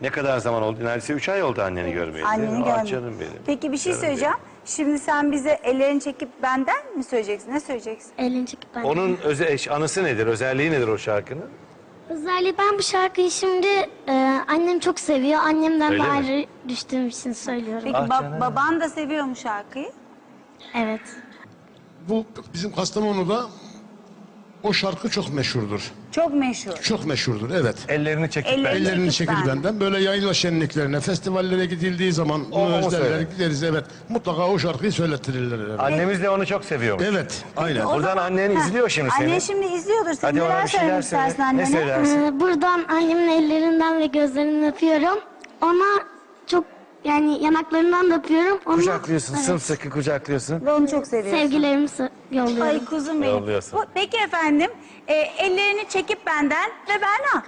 Ne kadar zaman oldu? Neredeyse 3 ay oldu anneni görmeyeli. Anneni görmedim. Canım benim. Peki bir şey Canım söyleyeceğim. Şimdi sen bize ellerini çekip benden mi söyleyeceksin? Ne söyleyeceksin? Elini çekip ben. Onun anısı nedir? Özelliği nedir o şarkının? Özellikle ben bu şarkıyı şimdi annem çok seviyor. Annemden Öyle de mi? ayrı düştüğüm için söylüyorum. Peki Ah canım. baban da seviyor mu şarkıyı? Evet. Bu bizim Kastamonu'da o şarkı çok meşhurdur. Çok meşhur. Çok meşhurdur, evet. Ellerini çekip Ellerini- ben. Ellerini çekip çekil ben. benden. Böyle yayla şenliklerine, festivallere gidildiği zaman O bunu özlerler, söyle. gideriz, evet. Mutlaka o şarkıyı söylettirirler herhalde. Annemiz de onu çok seviyormuş. Evet, aynen. O Buradan zaman- annen Heh, izliyor şimdi seni. Annen şimdi izliyordur seni. Hadi ona Neler bir şeyler söylemek söyle. istersin Ne annene? söylersin? Buradan annemin ellerinden ve gözlerinden öpüyorum. Ona çok yani yanaklarından da öpüyorum. Ona, Kucaklıyorsun, evet, sımsıkı kucaklıyorsun. Ve onu çok seviyorsun. sevgilerimi yolluyorum. Ay kuzum benim. Yolluyorsun. Peki efendim, ellerini çekip benden ve Berna.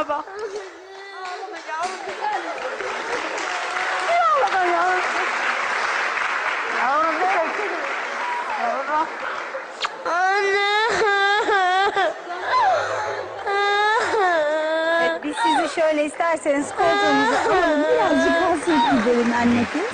baba. Ağlama yavrum. Ne ağlama yavrum? Yavrum ne bekledin? Yavrum. Evet, biz sizi şöyle isterseniz koltuğumuza alalım. Birazcık hasret giderin anneciğim.